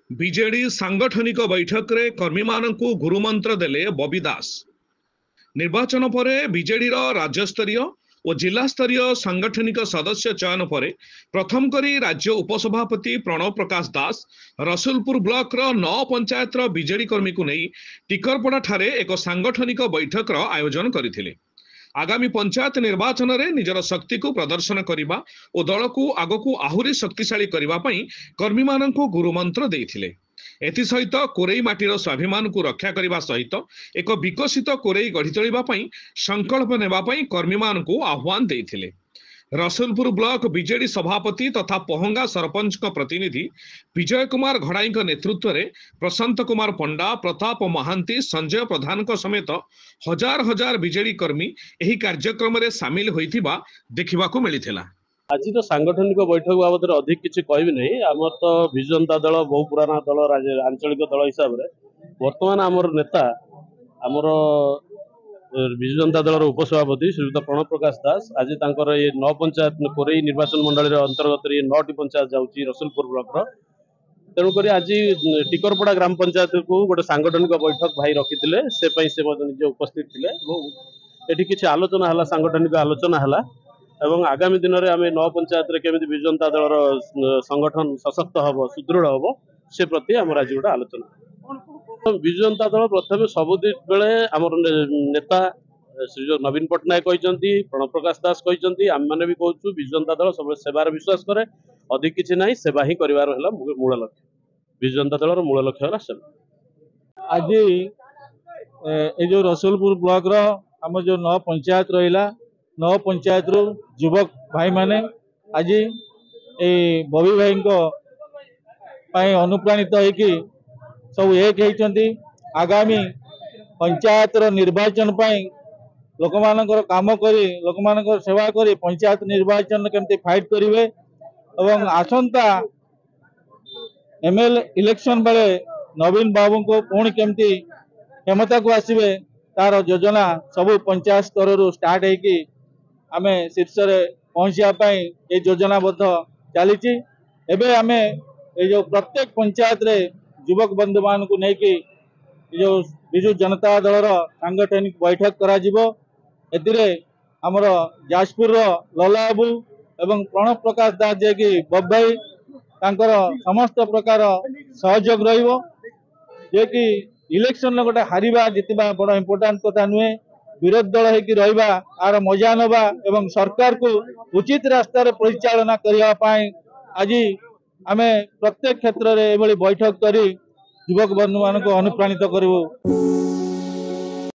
BJD ସାଂଗଠନିକ ବୈଠକରେ କର୍ମୀମାନଙ୍କୁ ଗୁରୁମନ୍ତ୍ର ଦେଲେ ବବି ଦାସ। ନିର୍ବାଚନ ପରେ ବିଜେଡିର ରାଜ୍ୟସ୍ତରୀୟ ଓ ଜିଲ୍ଲାସ୍ତରୀୟ ସାଂଗଠନିକ ସଦସ୍ୟ ଚୟନ ପରେ ପ୍ରଥମ କରି ରାଜ୍ୟ ଉପସଭାପତି ପ୍ରଣବ ପ୍ରକାଶ ଦାସ ରସୁଲପୁର ବ୍ଲକର 9 ପଞ୍ଚାୟତର ବିଜେଡି କର୍ମୀଙ୍କୁ ନେଇ ଟିକରପଡାଠାରେ ଏକ ସାଂଗଠନିକ ବୈଠକର ଆୟୋଜନ କରିଥିଲେ। ଆଗାମୀ ପଞ୍ଚାୟତ ନିର୍ବାଚନରେ ନିଜର ଶକ୍ତିକୁ ପ୍ରଦର୍ଶନ କରିବା ଓ ଦଳକୁ ଆଗକୁ ଆହୁରି ଶକ୍ତିଶାଳୀ କରିବା ପାଇଁ କର୍ମୀମାନଙ୍କୁ ଗୁରୁମନ୍ତ୍ର ଦେଇଥିଲେ। ଏଥିସହିତ କୋରେଇ ମାଟିର ସ୍ୱାଭିମାନକୁ ରକ୍ଷା କରିବା ସହିତ ଏକ ବିକଶିତ କୋରେଇ ଗଢି ତୋଳିବା ପାଇଁ ସଂକଳ୍ପ ନେବା ପାଇଁ କର୍ମୀମାନଙ୍କୁ ଆହ୍ୱାନ ଦେଇଥିଲେ। ରସୁଲପୁର ବ୍ଲକ ବିଜେଡି ସଭାପତି ତଥା ପହଙ୍ଗା ସରପଞ୍ଚଙ୍କ ପ୍ରତିନିଧି ବିଜୟ କୁମାର ଘଡାଇଙ୍କ ନେତୃତ୍ୱରେ ପ୍ରଶାନ୍ତ କୁମାର ପଣ୍ଡା, ପ୍ରତାପ ମହାନ୍ତି, ସଞ୍ଜୟ ପ୍ରଧାନଙ୍କ ସमेତ ହଜାର ହଜାର ବିଜେଡି କର୍ମୀ ଏହି କାର୍ଯ୍ୟକ୍ରମରେ ସାମିଲ ହୋଇଥିବା ଦେଖିବାକୁ ମିଳିଥିଲା। आज तो सांगठनिक बैठक बाबद अधिक किसी कहबी नहीं। आमर तो विजु जनता दल बहु पुराना दल आंचलिक दल हिसाब से बर्तमान आमर नेता आमर विजु जनता दल उपसभापति श्रीयुक्त प्रणव प्रकाश दास आज ये 9 पंचायत कोरेई निर्वाचन मंडल अंतर्गत ये 9टी पंचायत जाऊँगी रसुलपुर ब्लॉक तेणुक आज टिकरपड़ा ग्राम पंचायत को गोटे सांगठनिक बैठक भाई रखी से निजे उपस्थित थे। ये किसी आलोचना है सांगठनिक आलोचना है एवं आगामी दिन में आम 9 पंचायत केमी विजु जनता दल संगठन सशक्त हम सुदृढ़ हम से प्रति आम आज गोटे आलोचना। विजु जनता दल प्रथम सबुद बेले आम नेता श्री नवीन पट्टनायक कहते, प्रणव प्रकाश दास कहते, आम मैंने भी कहूँ विजु जनता दल सब सेवार विश्वास करे, अधिक किसी ना सेवा ही कर मूल लक्ष्य। विजु जनता दल मूल लक्ष्य है सेवा। आज ये जो रसुलपुर ब्लॉक आम जो 9 पंचायत रहा 9 पंचायत रु युवक भाई माने आज ये बबी भाई को अनुप्राणित होगी सब एक होती आगामी पंचायत निर्वाचन लोक मानकर काम करी लोक मानकर सेवा करी पंचायत निर्वाचन केमती फाइट करेंगे और आसंता एमएलए इलेक्शन बेले नवीन बाबू को पुणी केमती क्षमता को आसवे तार योजना सबू पंचायत स्तर रू स्टार्ट होगी आम शीर्ष पहुँचापी ये योजनाबद्ध चली। आम ये प्रत्येक पंचायत रे युवक बंधु मान को लेकिन जो विजु जनता दल सांगठनिक बैठक करा आमर जाजपुर ललाबू एवं प्रणव प्रकाश दास जे कि बब्बाई तांकर समस्त प्रकार सहयोग रहिबो जे कि इलेक्शन गोटे हारिबा जितबा बड़ इम्पोर्टाट कथा नुहे विरोध दल होगी रहिबा आर मजा नवा एवं सरकार को उचित रास्ता परिचालना करने आज आमे प्रत्येक क्षेत्र में बैठक करी युवक बंधु मान को अनुप्राणित करूँ।